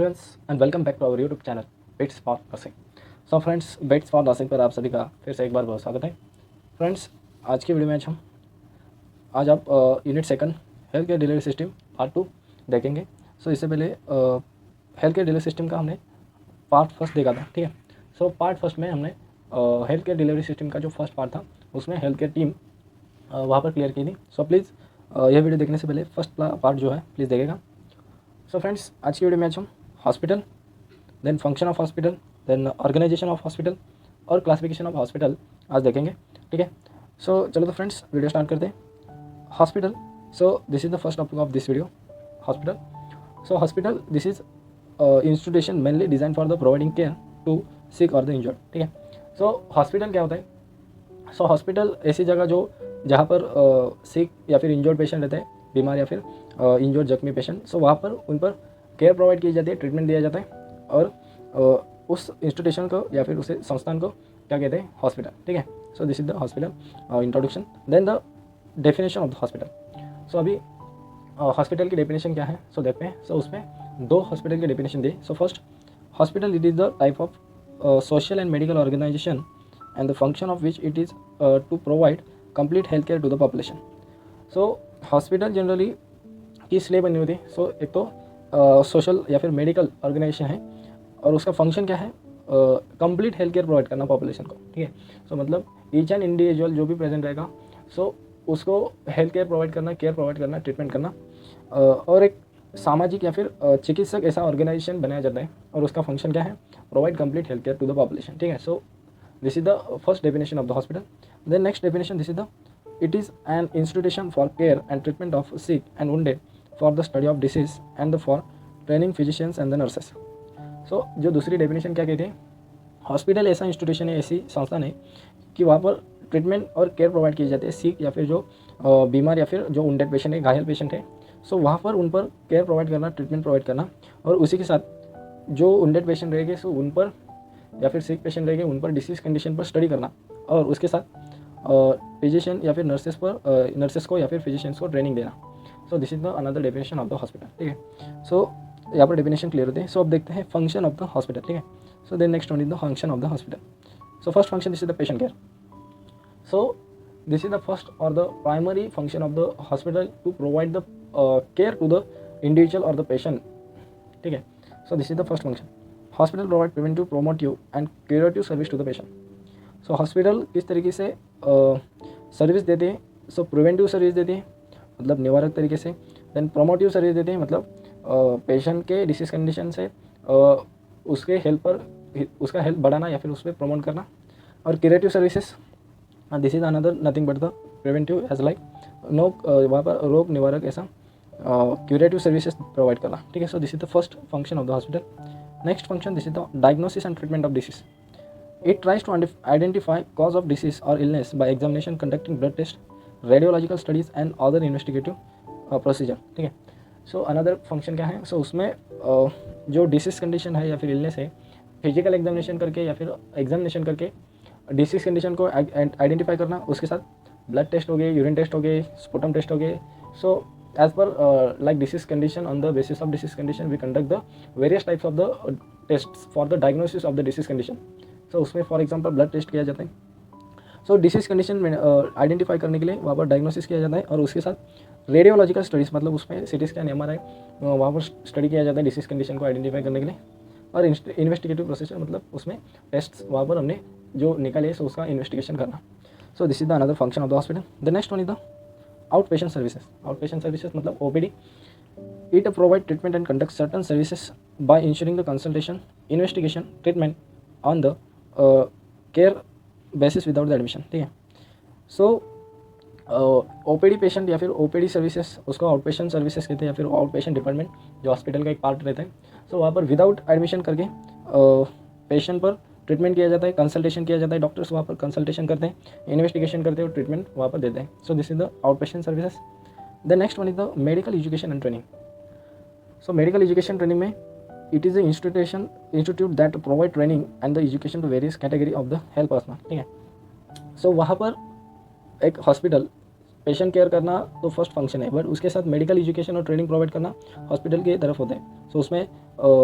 Friends and welcome back to our YouTube channel bits for nursing. So friends, bits for nursing पर आप सभी का फिर से एक बार बहुत स्वागत है। फ्रेंड्स, आज की वीडियो में आज आप unit second health care delivery system part 2 देखेंगे। सो इससे पहले हेल्थ केयर डिलीवरी सिस्टम का हमने पार्ट फर्स्ट देखा था, ठीक है। सो पार्ट फर्स्ट में हमने हेल्थ केयर डिलीवरी सिस्टम का जो फर्स्ट पार्ट था उसमें हेल्थ केयर टीम वहाँ पर क्लियर की थी। सो प्लीज़ यह वीडियो देखने से पहले फर्स्ट पार्ट जो है प्लीज़ देखेगा। सो फ्रेंड्स, आज की वीडियो में हम hospital, then function of hospital, then organisation of hospital और क्लासिफिकेशन ऑफ हॉस्पिटल आज देखेंगे, ठीक है। सो चलो तो फ्रेंड्स वीडियो स्टार्ट करते हैं। Hospital, so this is the first topic of this video, hospital. So hospital this is institution mainly design for the providing care to sick और द इंजर्ड, ठीक है। सो हॉस्पिटल क्या होता है? सो हॉस्पिटल ऐसी जगह जहाँ पर सिक या फिर इंजर्ड पेशेंट रहते हैं, बीमार या फिर इंजर्ड जख्मी पेशेंट, सो वहाँ पर उन पर केयर प्रोवाइड की जाती है, ट्रीटमेंट दिया जाता है और उस इंस्टीट्यूशन को या फिर उस संस्थान को क्या कहते हैं? हॉस्पिटल, ठीक है। So this is the hospital introduction. Then the definition of the hospital. So अभी हॉस्पिटल की डेफिनेशन क्या है सो देखते हैं। सो उसमें दो हॉस्पिटल की डेफिनेशन दी। So first, hospital it is the type of social and medical organisation and the function of which it is to provide complete health care to the population. So hospital generally किस लिए बनी होती है? सो एक तो social या फिर medical organisation है और उसका फंक्शन क्या है? कंप्लीट हेल्थ केयर प्रोवाइड करना पॉपुलेशन को, ठीक है। सो मतलब ईच एंड इंडिविजुअल जो भी प्रेजेंट रहेगा, सो उसको हेल्थ केयर प्रोवाइड करना, केयर प्रोवाइड करना, ट्रीटमेंट करना। और एक सामाजिक या फिर चिकित्सक ऐसा ऑर्गेनाइजेशन बनाया जाता है और उसका फंक्शन क्या है? Provide complete health care to the population, ठीक है। सो this is the first definition of the hospital. Then next definition, this is the it is an institution for care and treatment of sick and wounded, for the study of disease and for training physicians and the nurses. So जो दूसरी definition क्या कहते हैं? Hospital ऐसा institution है, ऐसी संस्थान है कि वहाँ पर ट्रीटमेंट और केयर प्रोवाइड की जाती है सिक या फिर जो बीमार या फिर जो वुंडेड पेशेंट है, घायल पेशेंट है। सो वहाँ पर उन पर केयर प्रोवाइड करना, ट्रीटमेंट प्रोवाइड करना और उसी के साथ जो वुंडेड पेशेंट रहेंगे सो उन पर या फिर सिक पेशेंट रहेंगे उन पर डिसीज कंडीशन पर स्टडी करना और उसके साथ फिजिशियन या फिर नर्सेस को या फिर फिजिशियंस को ट्रेनिंग देना। सो this is the another definition of the hospital, ठीक है। सो यहाँ पर डेफिनेशन क्लियर होते हैं। सो अब देखते हैं फंक्शन ऑफ द हॉस्पिटल, ठीक है। So then next one is the function of the hospital. So first function this is the patient care. So this is the first और the primary function of the hospital to provide the care to the individual और the patient, ठीक है। So this is the first function. Hospital provide preventive, promotive and curative service to the patient. So hospital किस तरीके से service देते हैं? सो preventive service देते हैं, मतलब निवारक तरीके से। देन प्रोमोटिव सर्विस देते हैं, मतलब पेशेंट के डिसीज कंडीशन से उसके हेल्थ पर उसका हेल्थ बढ़ाना या फिर उस पर प्रमोट करना। और curative services, this is another nothing but the preventive as like no, वहाँ पर रोग निवारक ऐसा क्यूरेटिव सर्विसेज प्रोवाइड करना, ठीक है। So this is the first function of the hospital. Next function, this is the diagnosis and treatment of disease. It tries to identify cause of disease or illness by examination, conducting blood test, radiological studies and other investigative procedure, ठीक है। So another function क्या है? So उसमें जो disease condition है या फिर illness है, फिजिकल एग्जामिनेशन करके या फिर एग्जामिनेशन करके डिसीज कंडीशन को आइडेंटिफाई करना, उसके साथ ब्लड टेस्ट हो गए, यूरिन टेस्ट हो गए, स्पुटम टेस्ट हो गए। सो as per like disease condition, on the basis of disease condition we conduct the various types of the tests for the diagnosis of the disease condition. So उसमें for example blood test किया जाता है। सो disease condition में identify करने के लिए वहाँ पर डायग्नोसिस किया जाता है और उसके साथ रेडियोलॉजिकल स्टडीज़, मतलब उसमें सिटी स्कैन, MRI वहाँ पर स्टडी किया जाता है डिसीज कंडीशन को आइडेंटिफाई करने के लिए। और इन्वेस्टिगेटिव प्रोसीजर, मतलब उसमें टेस्ट वहाँ पर हमने जो निकाले सो उसका इन्वेस्टिगेशन करना। So this is the another function of the hospital. The next one is the outpatient services. Outpatient services मतलब OPD. It provide treatment and conduct certain services by ensuring the consultation, investigation, treatment on the care basis without the admission, ठीक है. So OPD patient या फिर OPD services, उसको outpatient services कहते हैं या फिर आउटपेशेंट डिपार्टमेंट जो हॉस्पिटल का एक पार्ट रहता है. सो वहाँ पर विदाउट एडमिशन करके पेशेंट पर ट्रीटमेंट किया जाता है, कंसल्टेशन किया जाता है, डॉक्टर्स वहाँ पर कंसल्टेशन करते हैं, इन्वेस्टिगेशन करते हैं और ट्रीटमेंट वहाँ पर देते हैं. So this is the outpatient services. The next one is the medical education and training. So medical education training में it is the institute that provide training and the education to various category of the health personal, ठीक है. So वहाँ पर एक hospital patient care करना तो first function है, but उसके साथ मेडिकल एजुकेशन और ट्रेनिंग प्रोवाइड करना हॉस्पिटल की तरफ होता है। सो उसमें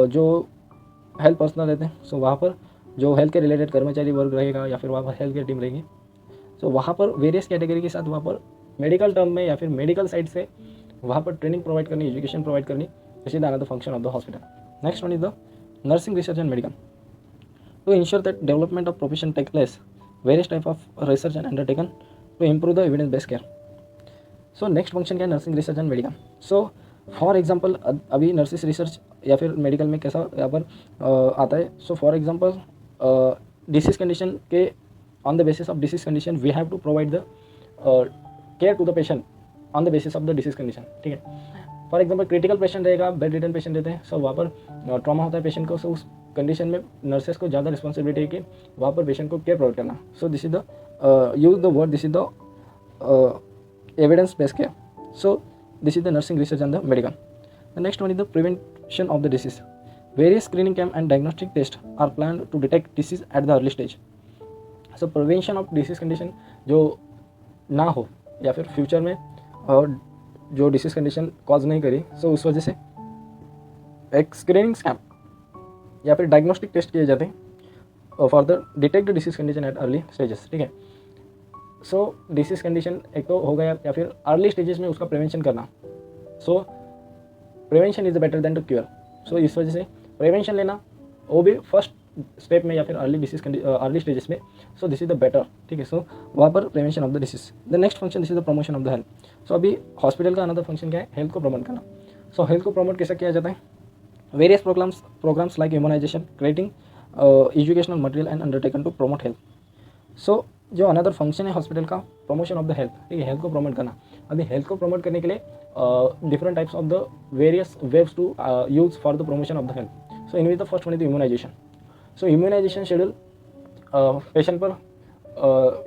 जो हेल्थ पर्सनल रहते हैं, सो वहाँ पर जो हेल्थ के रिलेटेड कर्मचारी वर्ग रहेगा या फिर वहाँ पर हेल्थ केयर टीम रहेगी, सो वहाँ पर वेरियस कैटेगरी के साथ वहाँ पर मेडिकल टर्म में या फिर मेडिकल साइड से वहाँ पर ट्रेनिंग प्रोवाइड करनी, एजुकेशन प्रोवाइड करनी, this is the another function of the hospital. Next one is the nursing research and medical. To ensure that development of profession take place, various type of research are undertaken to improve the evidence based care. So next function क्या है, nursing research and medical. So for example अभी nurses research या फिर medical में कैसा यहाँ पर आता है। So for example disease condition के on the basis of disease condition we have to provide the care to the patient on the basis of the disease condition, ठीक है। फॉर एग्जांपल क्रिटिकल पेशेंट रहेगा, bedridden patient रहते हैं, सो वहाँ पर trauma होता है पेशेंट को, सो उस कंडीशन में नर्सेस को ज़्यादा रिस्पॉन्सिबिलिटी है कि वहाँ पर पेशेंट को केयर प्रोवाइड करना। So this is the use the word, this is the evidence based care. So this is the nursing research and the medical. The next one is the prevention of the disease. Various screening camp and diagnostic test are plan to detect disease at the early stage. So prevention of disease condition जो ना हो या फिर future में और जो disease condition cause नहीं करी, सो उस वजह से एक स्क्रीनिंग कैंप या फिर डायग्नोस्टिक टेस्ट किए जाते हैं for the detect the disease condition at early stages, ठीक है। सो डिसीज कंडीशन एक तो हो गया या फिर अर्ली स्टेजेस में उसका प्रिवेंशन करना। So prevention is better than to cure. So इस वजह से प्रिवेंशन लेना वो भी फर्स्ट स्टेप में या फिर अर्ली स्टेजेस में, so this is the better, ठीक है। सो वहाँ पर prevention of the disease. The next function this is the promotion of the health. So अभी हॉस्पिटल का अनदर फंक्शन क्या है, हेल्थ को प्रमोट करना। सो हेल्थ को प्रमोट कैसे किया जाता है, various programmes like immunisation, creating educational material and undertaken to promote health. So जो अनदर फंक्शन है हॉस्पिटल का, प्रमोशन ऑफ द हेल्थ, ठीक है, हेल्थ को प्रमोट करना। अभी हेल्थ को प्रमोट करने के लिए different types of the various waves to use for the promotion of the health. So इनमें the first one is immunisation. So immunisation schedule patient पर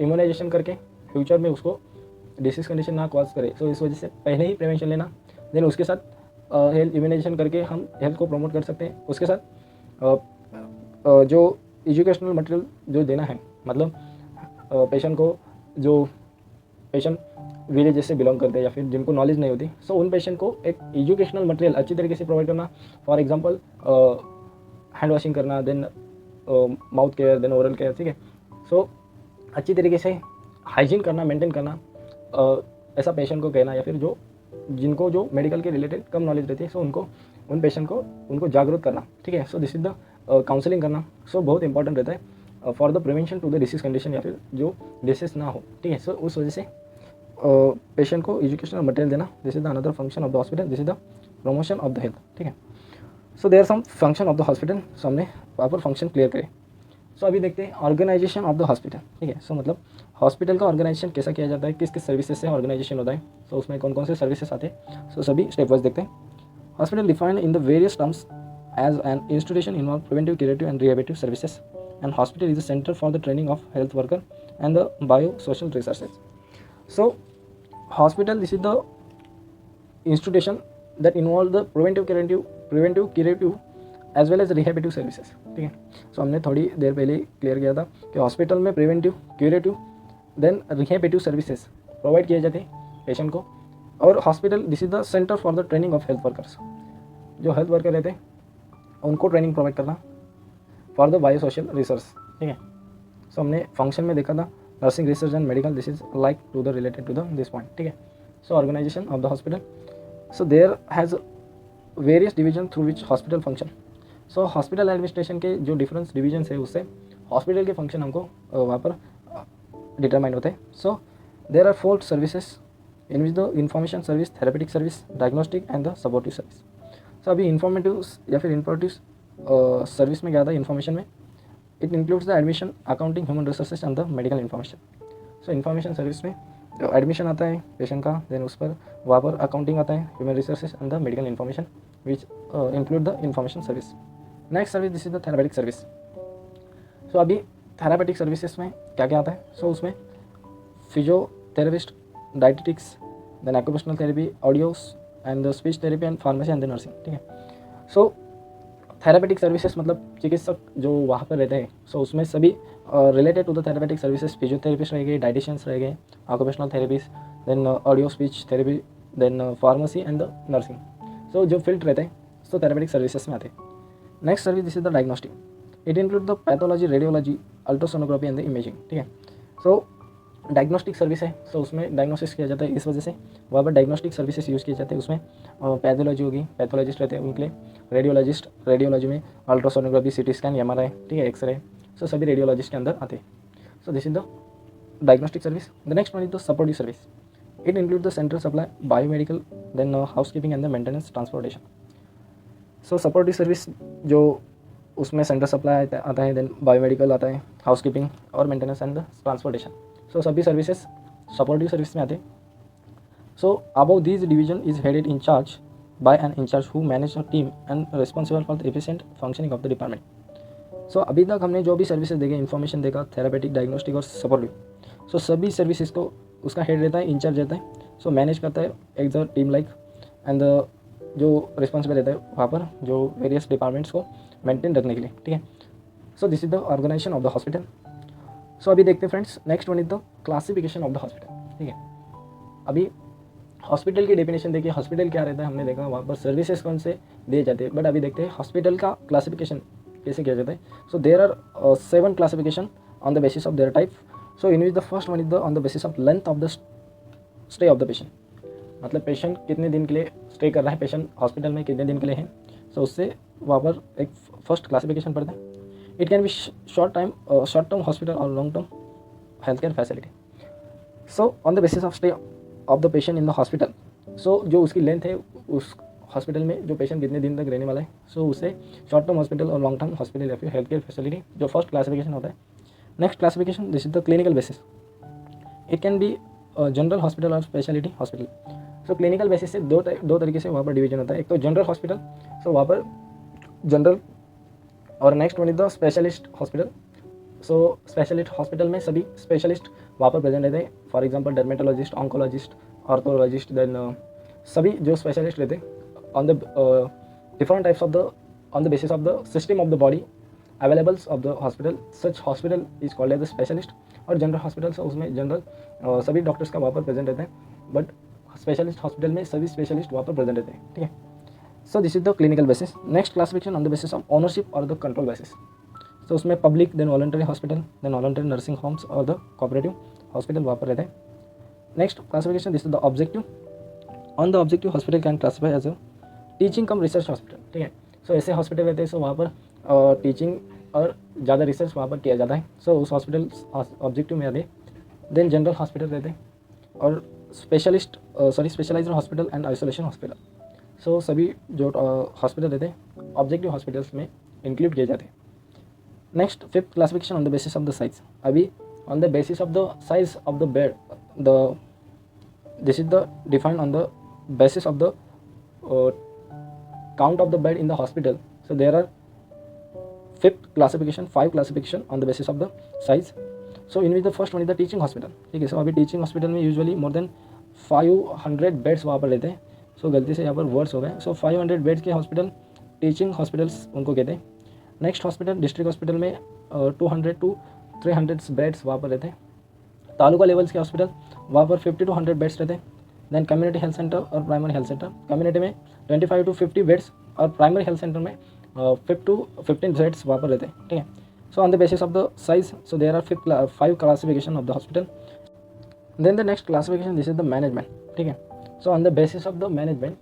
इम्यूनाइजेशन करके फ्यूचर में उसको डिसीज कंडीशन ना कॉज करे, सो इस वजह से पहले ही प्रिवेंशन लेना, देन उसके साथ हेल्थ इम्यूनाइजेशन करके हम हेल्थ को प्रमोट कर सकते हैं। उसके साथ जो एजुकेशनल मटेरियल जो देना है, मतलब पेशेंट को, जो पेशेंट विलेज से बिलोंग करते हैं या फिर जिनको नॉलेज नहीं होती, सो उन पेशेंट को एक एजुकेशनल मटेरियल अच्छी तरीके से प्रोवाइड करना। फॉर एग्जांपल हैंड वॉशिंग करना, then mouth care, then oral care, ठीक है। सो अच्छी तरीके से हाइजीन करना, मेंटेन करना, ऐसा पेशेंट को कहना, या फिर जिनको जो मेडिकल के रिलेटेड कम नॉलेज रहती है, सो उन पेशेंट को उनको जागरूक करना, ठीक है। So this is the counselling करना, सो बहुत इंपॉर्टेंट रहता है for the prevention to the disease condition या फिर जो डिसीज ना हो, ठीक है। सो उस वजह से पेशेंट को एजुकेशनल मटेरियल देना, this is the another function of the hospital, this is the promotion of the health, ठीक है। So there some function of the hospital, so हमने प्रॉपर फंक्शन क्लियर करे। सो अभी देखते हैं ऑर्गेनाइजेशन ऑफ द हॉस्पिटल, ठीक है। सो मतलब हॉस्पिटल का ऑर्गेनाइजेशन कैसा किया जाता है, किस किस सर्विसेज से ऑर्गेनाइजेशन होता है, सो उसमें कौन कौन से सर्विसेज आते हैं, सो सभी स्टेप वाइज देखते हैं। Hospital defined in the various terms as an institution involve preventive, curative and rehabilitative services, and hospital is the centre for the training of health worker and the bio social researches. So hospital this is the institution that involve the preventive, curative as well as rehabilitative services, ठीक है। So हमने थोड़ी देर पहले clear किया था कि hospital में preventive, curative, then rehabilitative services provide किए जाते हैं पेशेंट को, और hospital this is the centre for the training of health workers. जो हेल्थ वर्कर रहते हैं उनको ट्रेनिंग प्रोवाइड करना for the bio social research, ठीक है। सो हमने फंक्शन में देखा था nursing research and medical, this is like to the related to the this point, ठीक है। So organisation of the hospital, so there has various division through which hospital function. So hospital administration के जो difference division है उससे hospital के function हमको वहाँ पर डिटरमाइन होते हैं। So there are 4 services in which the information service, therapeutic service, diagnostic and the supportive service. So अभी इंफॉर्मेटिव या फिर इंफॉर्मेटिव सर्विस में क्या आता है, इन्फॉर्मेशन में it includes the admission, accounting, human resources and the medical information. So information service में admission आता है पेशेंट का, देन उस पर वहाँ पर अकाउंटिंग आता है, human resources and the medical information which include the information service. Next service this is the therapeutic service. So अभी थेरापेटिक सर्विसेज में क्या क्या आता है, सो उसमें physiotherapist, dietetics, then occupational therapy, audios and the speech therapy and pharmacy and the nursing, ठीक है। सो therapeutic services मतलब चिकित्सक जो वहाँ पर रहते हैं, सो उसमें सभी related to the therapeutic services physiotherapist रह गए, डाइटिशियंस रह गए, occupational therapist, then audio speech therapy, then pharmacy and the nursing. So जो फील्ड रहते हैं सो थेरेपेटिक सर्विसेज में आते हैं। Next service this is the diagnostic, it include the pathology, radiology, ultrasonography and the imaging. ठीक है, सो डायग्नोस्टिक सर्विस है, so उसमें डायग्नोसिस किया जाता है, इस वजह से वहाँ पर डायग्नोस्टिक सर्विसेज यूज़ किए जाते हैं। उसमें पैथोलॉजी होगी, पैथोलॉजिस्ट रहते हैं उनके लिए, रेडियोलॉजिस्ट, रेडियोलॉजी में अल्ट्रासोनोग्राफी, सीटी स्कैन, एमआरआई, ठीक है, एक्सरे, सो सभी रेडियोलॉजिस्ट के अंदर आते हैं। So this is the diagnostic service. The next one is the supportive service, it include the central supply, biomedical, then housekeeping and the maintenance, transportation. So supportive service जो उसमें central supply आता है, then biomedical आता है, housekeeping और maintenance and the transportation. So सभी services supportive service में आते हैं। So above this division is headed in charge by an in charge who manage a team and responsible for the efficient functioning of the department. So अभी तक हमने जो भी services देखे, इन्फॉर्मेशन देखा, थेरापेटिक, डायग्नोस्टिक और सपोर्टिव, सो सभी services को उसका हेड रहता है, इंचार्ज रहता है, सो मैनेज करता है एक द टीम लाइक, एंड जो रिस्पॉन्सिबल रहता है वहाँ पर जो वेरियस डिपार्टमेंट्स को मेंटेन रखने के लिए। ठीक है, so this is the organisation of the hospital. So अभी देखते हैं friends, next one is the classification of the hospital. ठीक है, अभी हॉस्पिटल की डेफिनेशन देखिए, हॉस्पिटल क्या रहता है हमने देखा, वहाँ पर सर्विसेज कौन से दिए जाते हैं, बट अभी देखते हैं हॉस्पिटल का क्लासिफिकेशन कैसे किया जाता है। So there are 7 classification on the basis of their type. So in which the first one is the on the basis of length of the stay of the patient, मतलब patient कितने दिन के लिए stay कर रहा है, patient hospital में कितने दिन के लिए है, सो उससे वहाँ पर एक फर्स्ट क्लासिफिकेशन पड़ता है। It can be short term hospital और long term health care facility. So on the basis of stay of the patient in the hospital, so जो उसकी लेंथ है, उस हॉस्पिटल में जो पेशेंट कितने दिन तक रहने वाला है, सो उसे शॉर्ट टर्म हॉस्पिटल और लॉन्ग टर्म हॉस्पिटल या फिर हेल्थ केयर फैसिलिटी, जो फर्स्ट क्लासिफिकेशन होता है। Next classification this is the clinical basis, it can be general hospital और speciality hospital. So clinical basis से दो तरीके से वहाँ पर डिवीजन होता है, एक तो जनरल हॉस्पिटल, सो वहाँ पर जनरल, और next one is the specialist hospital. So specialist hospital में सभी स्पेशलिस्ट वहाँ पर प्रेजेंट रहते हैं, for example dermatologist, oncologist, orthologist, then सभी जो स्पेशलिस्ट रहते हैं on the different types of the on the basis of the system of the body availables of the hospital, such hospital is called as the specialist. और general hospital से उसमें general सभी doctors का वहाँ पर present रहते हैं, but specialist hospital में सभी स्पेशलिस्ट वहाँ पर प्रेजेंट रहते हैं। ठीक है, so this is the clinical basis. Next classification on the basis of ownership और द कंट्रोल बेसिस। तो उसमें public, then voluntary hospital, then voluntary nursing homes और द कोऑपरेटिव हॉस्पिटल वहाँ पर रहते हैं। Next classification this is the objective. On the objective hospital can classify as a teaching cum research hospital. ठीक है, सो ऐसे हॉस्पिटल रहते हैं, सो वहाँ पर टीचिंग और ज़्यादा रिसर्च वहाँ पर किया जाता है, सो उस हॉस्पिटल ऑब्जेक्टिव में आते हैं। देन जनरल हॉस्पिटल रहते हैं और specialised hospital and isolation hospital. So सभी जो हॉस्पिटल रहते हैं ऑब्जेक्टिव हॉस्पिटल्स में इंक्लूड किए जाते हैं। Next fifth classification on the basis of the size. अभी on the basis of the size of the bed, this is the defined on the basis of the count of the bed in the hospital. So there are 5 classification on the basis of the size. So in which the first one is the teaching hospital. ठीक है, सो अभी teaching hospital में usually more than 500 beds वहाँ पर लेते हैं, सो गलती से यहाँ पर वर्ड्स हो गए, सो 500 बेड्स के हॉस्पिटल टीचिंग हॉस्पिटल्स उनको कहते हैं। नेक्स्ट हॉस्पिटल डिस्ट्रिक्ट हॉस्पिटल में 200 to 300 बेड्स वहाँ पर रहते हैं। तालुका लेवल्स के हॉस्पिटल वहाँ पर 50 to 100 बेड्स रहते हैं। देन कम्युनिटी हेल्थ सेंटर और प्राइमरी हेल्थ सेंटर, कम्युनिटी में 25 to 50 बेड्स और प्राइमरी हेल्थ सेंटर में 5 to 15 बेड्स वहाँ पर रहते हैं। ठीक है, so on the basis of the size, so there are 5 classification of the hospital. Then the next classification this is the management. ठीक है, so on the basis of the management,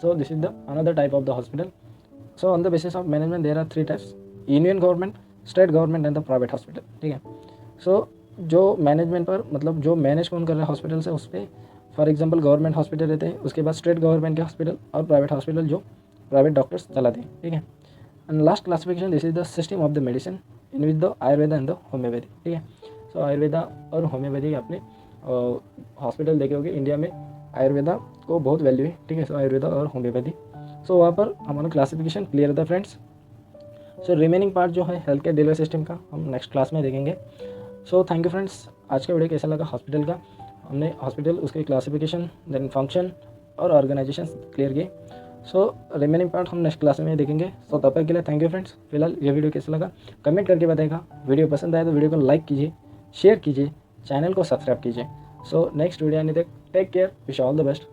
so this is the another type of the hospital. So on the basis of management there are 3 types, union government, state government and the private hospital. ठीक है, सो जो management पर मतलब जो manage कौन कर रहा है हॉस्पिटल से, उस पर फॉर एग्जांपल गवर्नमेंट हॉस्पिटल रहते हैं, उसके बाद स्टेट गवर्नमेंट के हॉस्पिटल और प्राइवेट हॉस्पिटल जो प्राइवेट डॉक्टर्स चलाते हैं। ठीक है, and last classification this is the system of the medicine in with the Ayurveda and the homeopathy. ठीक है, सो आयुर्वेदा और होम्योपैथी अपने हॉस्पिटल देखे होंगे, इंडिया में आयुर्वेदा को बहुत वैल्यू है। ठीक है, सो आयुर्वेदा और होम्योपैथी, सो वहाँ पर हमारा क्लासिफिकेशन क्लियर होता है फ्रेंड्स। सो रिमेनिंग पार्ट जो है हेल्थ केयर डिलीवरी सिस्टम का हम नेक्स्ट क्लास में देखेंगे। सो थैंक यू फ्रेंड्स, आज का वीडियो कैसा लगा हॉस्पिटल का, हमने हॉस्पिटल उसके क्लासिफिकेशन देन फंक्शन और ऑर्गेनाइजेशन क्लियर किए। सो रिमेनिंग पार्ट हम नेक्स्ट क्लास में देखेंगे। सो तब तक के लिए थैंक यू फ्रेंड्स। फिलहाल ये वीडियो कैसा लगा कमेंट करके बताएगा। वीडियो पसंद आए तो वीडियो को लाइक कीजिए, शेयर कीजिए, चैनल को सब्सक्राइब कीजिए। सो नेक्स्ट वीडियो आने तक take care, wish all the best.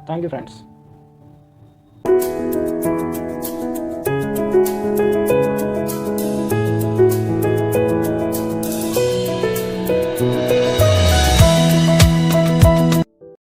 Thank you friends.